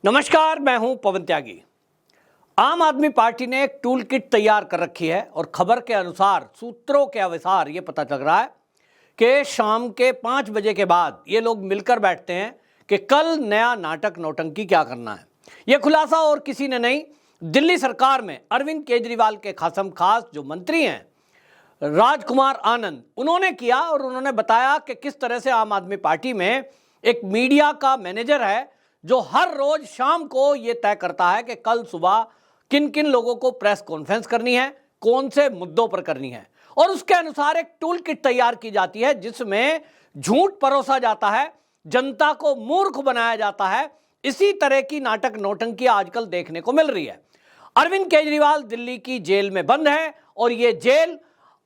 नमस्कार, मैं हूं पवन त्यागी। आम आदमी पार्टी ने एक टूल किट तैयार कर रखी है और खबर के अनुसार, सूत्रों के अनुसार ये पता चल रहा है कि शाम के 5 बजे के बाद ये लोग मिलकर बैठते हैं कि कल नया नाटक नौटंकी क्या करना है। ये खुलासा और किसी ने नहीं, दिल्ली सरकार में अरविंद केजरीवाल के खासम खास जो मंत्री हैं राजकुमार आनंद, उन्होंने किया और उन्होंने बताया कि किस तरह से आम आदमी पार्टी में एक मीडिया का मैनेजर है जो हर रोज शाम को यह तय करता है कि कल सुबह किन किन लोगों को प्रेस कॉन्फ्रेंस करनी है, कौन से मुद्दों पर करनी है, और उसके अनुसार एक टूल किट तैयार की जाती है जिसमें झूठ परोसा जाता है, जनता को मूर्ख बनाया जाता है। इसी तरह की नाटक नौटंकी आजकल देखने को मिल रही है। अरविंद केजरीवाल दिल्ली की जेल में बंद है और यह जेल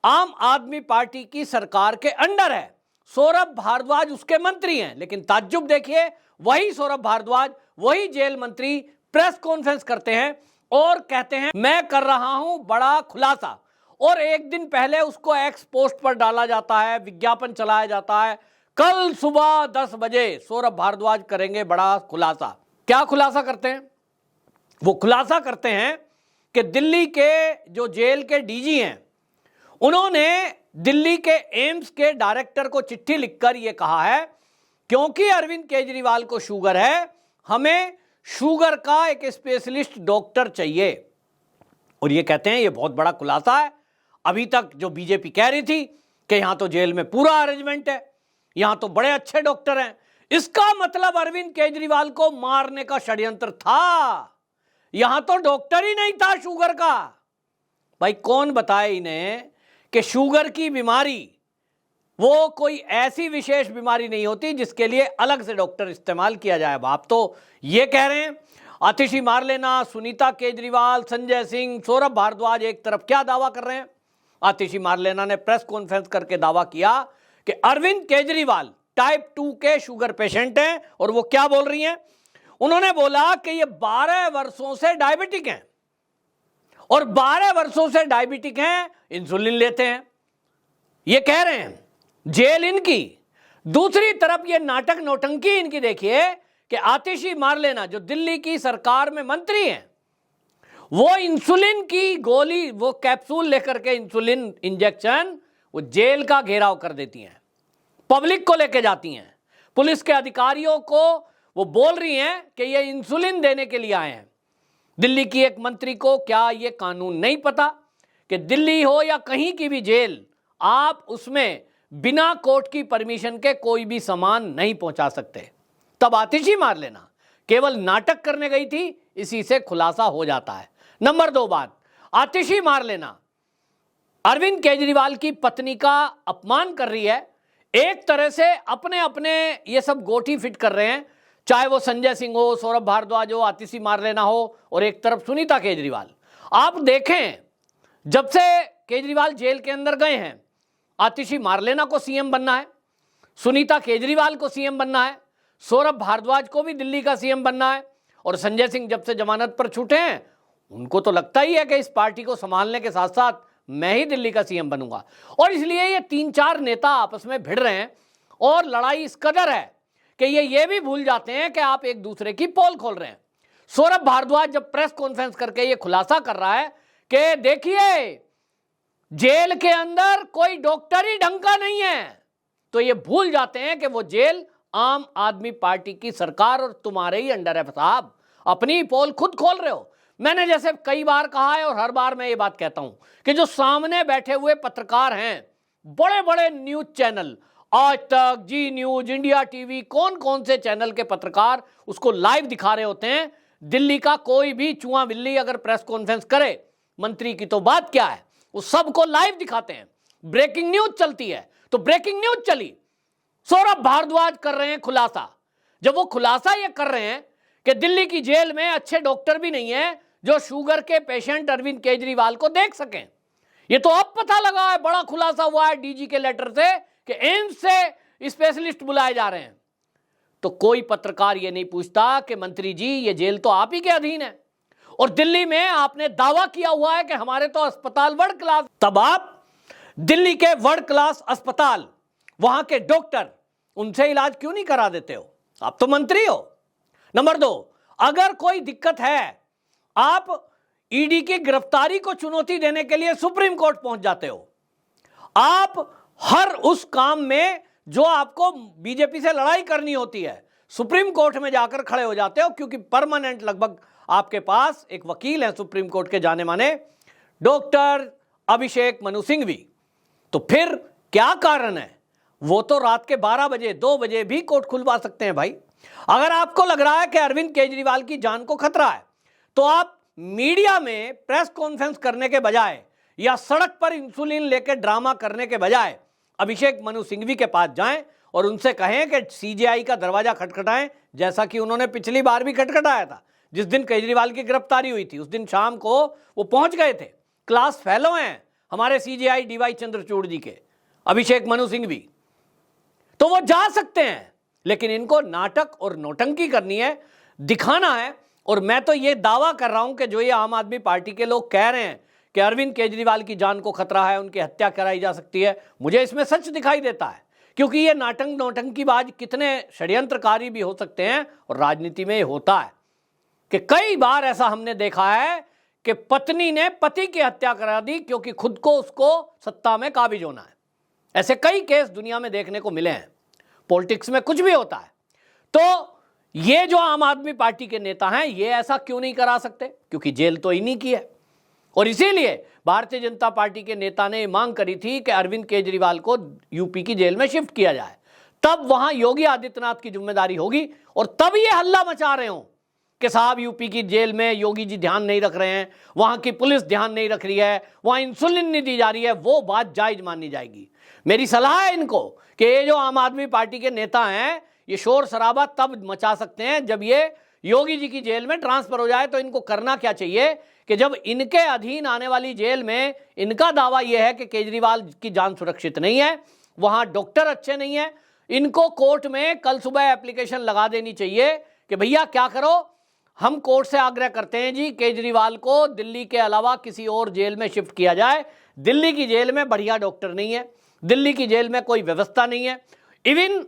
आम आदमी पार्टी की सरकार के अंडर है। सौरभ भारद्वाज उसके मंत्री हैं, लेकिन ताज्जुब देखिए, वही सौरभ भारद्वाज, वही जेल मंत्री प्रेस कॉन्फ्रेंस करते हैं और कहते हैं मैं कर रहा हूं बड़ा खुलासा, और एक दिन पहले उसको एक्स पोस्ट पर डाला जाता है, विज्ञापन चलाया जाता है, कल सुबह 10 बजे सौरभ भारद्वाज करेंगे बड़ा खुलासा। क्या खुलासा करते हैं? वो खुलासा करते हैं कि दिल्ली के जो जेल के डीजी हैं उन्होंने दिल्ली के एम्स के डायरेक्टर को चिट्ठी लिखकर यह कहा है क्योंकि अरविंद केजरीवाल को शुगर है, हमें शुगर का एक स्पेशलिस्ट डॉक्टर चाहिए। और ये कहते हैं ये बहुत बड़ा खुलासा है। अभी तक जो बीजेपी कह रही थी कि यहां तो जेल में पूरा अरेंजमेंट है, यहां तो बड़े अच्छे डॉक्टर हैं, इसका मतलब अरविंद केजरीवाल को मारने का षड्यंत्र था। यहां तो डॉक्टर ही नहीं था शुगर का। भाई कौन बताए इन्हें कि शुगर की बीमारी वो कोई ऐसी विशेष बीमारी नहीं होती जिसके लिए अलग से डॉक्टर इस्तेमाल किया जाए। आप तो ये कह रहे हैं आतिशी मार लेना, सुनीता केजरीवाल, संजय सिंह, सौरभ भारद्वाज एक तरफ क्या दावा कर रहे हैं। आतिशी मार लेना ने प्रेस कॉन्फ्रेंस करके दावा किया कि अरविंद केजरीवाल टाइप 2 के शुगर पेशेंट हैं, और वो क्या बोल रही हैं, उन्होंने बोला कि ये 12 वर्षों से डायबिटिक हैं और 12 वर्षों से डायबिटिक हैं, इंसुलिन लेते हैं। ये कह रहे हैं जेल इनकी। दूसरी तरफ ये नाटक नौटंकी इनकी देखिए कि आतिशी मार लेना जो दिल्ली की सरकार में मंत्री हैं, वो इंसुलिन की गोली, वो कैप्सूल लेकर के इंसुलिन इंजेक्शन वो जेल का घेराव कर देती हैं, पब्लिक को लेके जाती हैं, पुलिस के अधिकारियों को वो बोल रही हैं कि ये इंसुलिन देने के लिए आए हैं। दिल्ली की एक मंत्री को क्या ये कानून नहीं पता कि दिल्ली हो या कहीं की भी जेल, आप उसमें बिना कोर्ट की परमिशन के कोई भी सामान नहीं पहुंचा सकते। तब आतिशी मार लेना केवल नाटक करने गई थी, इसी से खुलासा हो जाता है। नंबर 2 बात, आतिशी मार लेना अरविंद केजरीवाल की पत्नी का अपमान कर रही है। एक तरह से अपने अपने ये सब गोटी फिट कर रहे हैं, चाहे वो संजय सिंह हो, सौरभ भारद्वाज हो, आतिशी मार लेना हो, और एक तरफ सुनीता केजरीवाल। आप देखें जब से केजरीवाल जेल के अंदर गए हैं, आतिशी मार लेना को सीएम बनना है, सुनीता केजरीवाल को सीएम बनना है, सौरभ भारद्वाज को भी दिल्ली का सीएम बनना है, और संजय सिंह जब से जमानत पर छूटे हैं उनको तो लगता ही है कि इस पार्टी को संभालने के साथ साथ मैं ही दिल्ली का सीएम बनूंगा। और इसलिए ये 3-4 नेता आपस में भिड़ रहे हैं और लड़ाई इस कदर है कि ये भी भूल जाते हैं कि आप एक दूसरे की पोल खोल रहे हैं। सौरभ भारद्वाज जब प्रेस कॉन्फ्रेंस करके ये खुलासा कर रहा है कि देखिए जेल के अंदर कोई डॉक्टर ही ढंग का नहीं है, तो ये भूल जाते हैं कि वो जेल आम आदमी पार्टी की सरकार और तुम्हारे ही अंडर है। साहब अपनी पोल खुद खोल रहे हो। मैंने जैसे कई बार कहा है और हर बार मैं ये बात कहता हूं कि जो सामने बैठे हुए पत्रकार हैं, बड़े बड़े न्यूज चैनल, आज तक, जी न्यूज, इंडिया टीवी, कौन कौन से चैनल के पत्रकार उसको लाइव दिखा रहे होते हैं। दिल्ली का कोई भी चूहा बिल्ली अगर प्रेस कॉन्फ्रेंस करे, मंत्री की तो बात क्या है, वो सबको लाइव दिखाते हैं। ब्रेकिंग न्यूज चलती है तो ब्रेकिंग न्यूज चली। सौरभ भारद्वाज कर रहे हैं खुलासा। जब वो खुलासा ये कर रहे हैं कि दिल्ली की जेल में अच्छे डॉक्टर भी नहीं है जो शुगर के पेशेंट अरविंद केजरीवाल को देख सकें, ये तो अब पता लगा है, बड़ा खुलासा हुआ है डीजी के लेटर से कि एम्स से स्पेशलिस्ट बुलाए जा रहे हैं। तो कोई पत्रकार ये नहीं पूछता कि मंत्री जी ये जेल तो आप ही के अधीन है, और दिल्ली में आपने दावा किया हुआ है कि हमारे तो अस्पताल वर्ल्ड क्लास। तब आप दिल्ली के वर्ल्ड क्लास अस्पताल, वहां के डॉक्टर, उनसे इलाज क्यों नहीं करा देते हो? आप तो मंत्री हो। नंबर 2, अगर कोई दिक्कत है, आप ईडी की गिरफ्तारी को चुनौती देने के लिए सुप्रीम कोर्ट पहुंच जाते हो। आप हर उस काम में जो आपको बीजेपी से लड़ाई करनी होती है, सुप्रीम कोर्ट में जाकर खड़े हो जाते हो, क्योंकि परमानेंट लगभग आपके पास एक वकील है सुप्रीम कोर्ट के जाने माने, डॉक्टर अभिषेक मनु सिंघवी। तो फिर क्या कारण है? वो तो रात के 12 बजे 2 बजे भी कोर्ट खुलवा सकते हैं भाई। अगर आपको लग रहा है कि अरविंद केजरीवाल की जान को खतरा है, तो आप मीडिया में प्रेस कॉन्फ्रेंस करने के बजाय या सड़क पर इंसुलिन लेकर ड्रामा करने के बजाय अभिषेक मनु सिंघवी के पास जाएं और उनसे कहें कि सीजेआई का दरवाजा खटखटाएं, जैसा कि उन्होंने पिछली बार भी खटखटाया था। जिस दिन केजरीवाल की गिरफ्तारी हुई थी उस दिन शाम को वो पहुंच गए थे। क्लास फेलो हैं हमारे सीजेआई डीवाई चंद्रचूड़ जी के, अभिषेक मनु सिंघवी, तो वो जा सकते हैं। लेकिन इनको नाटक और नौटंकी करनी है, दिखाना है। और मैं तो ये दावा कर रहा हूं कि जो ये आम आदमी पार्टी के लोग कह रहे हैं कि अरविंद केजरीवाल की जान को खतरा है, उनकी हत्या कराई जा सकती है, मुझे इसमें सच दिखाई देता है। क्योंकि ये नौटंकीबाज कितने षड्यंत्रकारी भी हो सकते हैं, और राजनीति में होता है कि कई बार ऐसा हमने देखा है कि पत्नी ने पति की हत्या करा दी क्योंकि खुद को उसको सत्ता में काबिज होना है। ऐसे कई केस दुनिया में देखने को मिले हैं। पॉलिटिक्स में कुछ भी होता है। तो ये जो आम आदमी पार्टी के नेता हैं, ये ऐसा क्यों नहीं करा सकते? क्योंकि जेल तो इन्हीं की है। और इसीलिए भारतीय जनता पार्टी के नेता ने मांग करी थी कि अरविंद केजरीवाल को यूपी की जेल में शिफ्ट किया जाए, तब वहां योगी आदित्यनाथ की जिम्मेदारी होगी। और तब ये हल्ला मचा रहे हो कि साहब यूपी की जेल में योगी जी ध्यान नहीं रख रहे हैं, वहां की पुलिस ध्यान नहीं रख रही है, वहां इंसुलिन नहीं दी जा रही है, वो बात जायज मानी जाएगी। मेरी सलाह है इनको कि ये जो आम आदमी पार्टी के नेता हैं, ये शोर शराबा तब मचा सकते हैं जब ये योगी जी की जेल में ट्रांसफर हो जाए। तो इनको करना क्या चाहिए कि जब इनके अधीन आने वाली जेल में इनका दावा यह है कि केजरीवाल की जान सुरक्षित नहीं है, वहां डॉक्टर अच्छे नहीं है, इनको कोर्ट में कल सुबह एप्लीकेशन लगा देनी चाहिए कि भैया क्या करो, हम कोर्ट से आग्रह करते हैं जी केजरीवाल को दिल्ली के अलावा किसी और जेल में शिफ्ट किया जाए। दिल्ली की जेल में बढ़िया डॉक्टर नहीं है, दिल्ली की जेल में कोई व्यवस्था नहीं है, इवन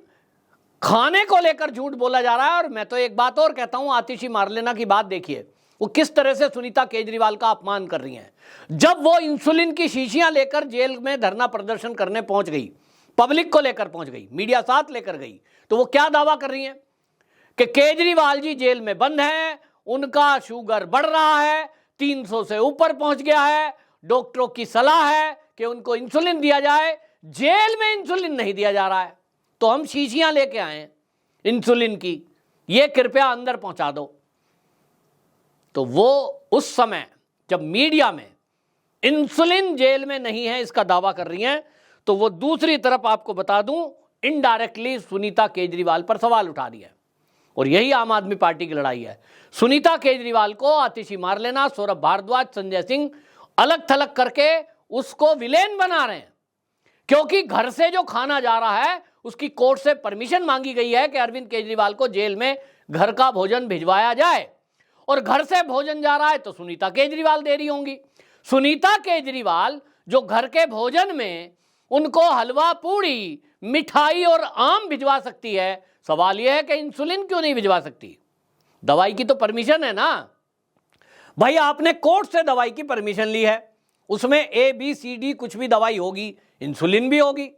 खाने को लेकर झूठ बोला जा रहा है। और मैं तो एक बात और कहता हूं, आतिशी मारलेना की बात देखिए, वो किस तरह से सुनीता केजरीवाल का अपमान कर रही हैं। जब वो इंसुलिन की शीशियां लेकर जेल में धरना प्रदर्शन करने पहुंच गई, पब्लिक को लेकर पहुंच गई, मीडिया साथ लेकर गई, तो वो क्या दावा कर रही हैं कि केजरीवाल जी जेल में बंद हैं, उनका शुगर बढ़ रहा है, 300 से ऊपर पहुंच गया है, डॉक्टरों की सलाह है कि उनको इंसुलिन दिया जाए, जेल में इंसुलिन नहीं दिया जा रहा है, तो हम शीशियां लेके आए इंसुलिन की, ये कृपया अंदर पहुंचा दो। तो वो उस समय जब मीडिया में इंसुलिन जेल में नहीं है इसका दावा कर रही हैं, तो वो दूसरी तरफ आपको बता दूं इनडायरेक्टली सुनीता केजरीवाल पर सवाल उठा रही है। और यही आम आदमी पार्टी की लड़ाई है। सुनीता केजरीवाल को आतिशी मारलेना, सौरभ भारद्वाज, संजय सिंह अलग थलग करके उसको विलेन बना रहे हैं, क्योंकि घर से जो खाना जा रहा है उसकी कोर्ट से परमिशन मांगी गई है कि अरविंद केजरीवाल को जेल में घर का भोजन भिजवाया जाए, और घर से भोजन जा रहा है तो सुनीता केजरीवाल दे रही होंगी। सुनीता केजरीवाल जो घर के भोजन में उनको हलवा पूड़ी, मिठाई और आम भिजवा सकती है, सवाल यह है कि इंसुलिन क्यों नहीं भिजवा सकती? दवाई की तो परमिशन है ना भाई, आपने कोर्ट से दवाई की परमिशन ली है, उसमें ABCD कुछ भी दवाई होगी, इंसुलिन भी होगी,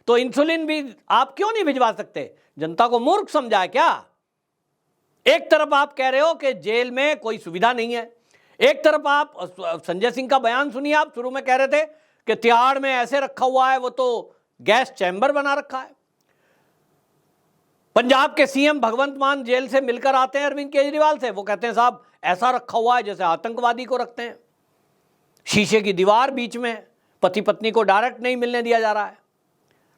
तो इंसुलिन भी आप क्यों नहीं भिजवा सकते? जनता को मूर्ख समझा है क्या? एक तरफ आप कह रहे हो कि जेल में कोई सुविधा नहीं है, एक तरफ आप संजय सिंह का बयान सुनिए, आप शुरू में कह रहे थे कि तिहाड़ में ऐसे रखा हुआ है, वो तो गैस चैम्बर बना रखा है। पंजाब के CM भगवंत मान जेल से मिलकर आते हैं अरविंद केजरीवाल से, वो कहते हैं साहब ऐसा रखा हुआ है जैसे आतंकवादी को रखते हैं, शीशे की दीवार बीच में, पति पत्नी को डायरेक्ट नहीं मिलने दिया जा रहा है।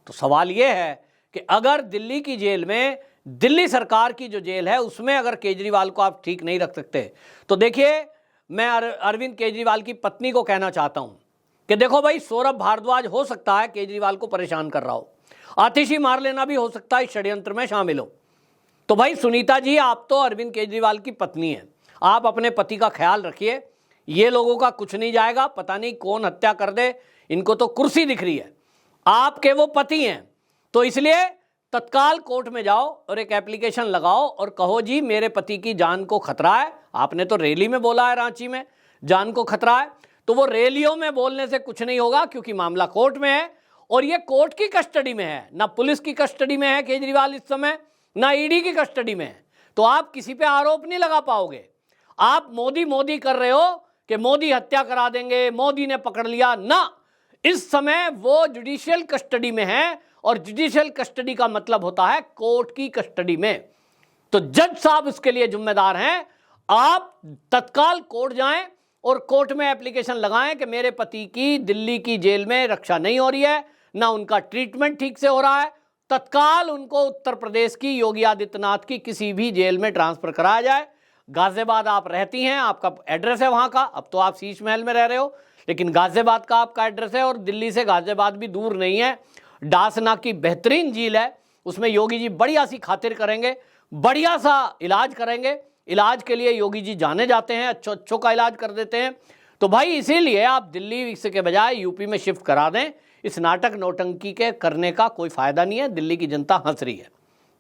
तो सवाल यह है कि अगर दिल्ली की जेल में, दिल्ली सरकार की जो जेल है उसमें अगर केजरीवाल को आप ठीक नहीं रख सकते, तो देखिए मैं अरविंद केजरीवाल की पत्नी को कहना चाहता हूं कि देखो भाई, सौरभ भारद्वाज हो सकता है केजरीवाल को परेशान कर रहा हो, आतिशी मारलेना भी हो सकता है षड्यंत्र में शामिल हो, तो भाई सुनीता जी आप तो अरविंद केजरीवाल की पत्नी हैं, आप अपने पति का ख्याल रखिए, ये लोगों का कुछ नहीं जाएगा, पता नहीं कौन हत्या कर दे, इनको तो कुर्सी दिख रही है, आपके वो पति हैं, तो इसलिए तत्काल कोर्ट में जाओ और एक एप्लीकेशन लगाओ और कहो जी मेरे पति की जान को खतरा है। आपने तो रैली में बोला है रांची में जान को खतरा है, तो वो रैलियों में बोलने से कुछ नहीं होगा क्योंकि मामला कोर्ट में है और ये कोर्ट की कस्टडी में है, ना पुलिस की कस्टडी में है केजरीवाल इस समय, ना ईडी की कस्टडी में है। तो आप किसी पे आरोप नहीं लगा पाओगे। आप मोदी मोदी कर रहे हो कि मोदी हत्या करा देंगे, मोदी ने पकड़ लिया ना, इस समय वो जुडिशियल कस्टडी में है और जुडिशियल कस्टडी का मतलब होता है कोर्ट की कस्टडी में। तो जज साहब उसके लिए जिम्मेदार हैं। आप तत्काल कोर्ट जाएं और कोर्ट में एप्लीकेशन लगाएं कि मेरे पति की दिल्ली की जेल में रक्षा नहीं हो रही है, ना उनका ट्रीटमेंट ठीक से हो रहा है, तत्काल उनको उत्तर प्रदेश की योगी आदित्यनाथ की किसी भी जेल में ट्रांसफर कराया जाए। गाजियाबाद आप रहती हैं, आपका एड्रेस है वहां का, अब तो आप शीश महल में रह रहे हो, लेकिन गाजियाबाद का आपका एड्रेस है और दिल्ली से गाजियाबाद भी दूर नहीं है। डासना की बेहतरीन झील है, उसमें योगी जी बढ़िया सी खातिर करेंगे, बढ़िया सा इलाज करेंगे। इलाज के लिए योगी जी जाने जाते हैं, अच्छों का इलाज कर देते हैं। तो भाई इसीलिए आप दिल्ली के बजाय यूपी में शिफ्ट करा दें। इस नाटक नौटंकी के करने का कोई फायदा नहीं है। दिल्ली की जनता हंस रही है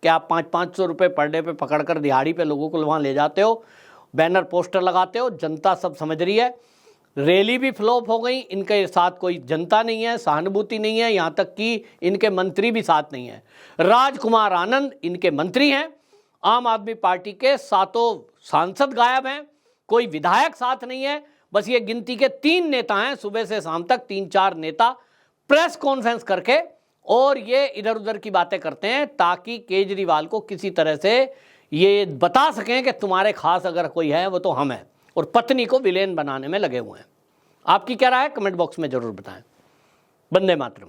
कि आप 500-500 रुपये पर डे पे पकड़कर दिहाड़ी पे लोगों को वहाँ ले जाते हो, बैनर पोस्टर लगाते हो, जनता सब समझ रही है। रैली भी फ्लॉप हो गई, इनके साथ कोई जनता नहीं है, सहानुभूति नहीं है, यहाँ तक कि इनके मंत्री भी साथ नहीं है। राजकुमार आनंद इनके मंत्री हैं, आम आदमी पार्टी के 7 सांसद गायब हैं, कोई विधायक साथ नहीं है, बस ये गिनती के 3 नेता हैं, सुबह से शाम तक 3-4 नेता प्रेस कॉन्फ्रेंस करके और ये इधर उधर की बातें करते हैं ताकि केजरीवाल को किसी तरह से ये बता सकें कि तुम्हारे खास अगर कोई है वो तो हम हैं, और पत्नी को विलेन बनाने में लगे हुए हैं। आपकी क्या राय है कमेंट बॉक्स में जरूर बताएं। वंदे मातरम।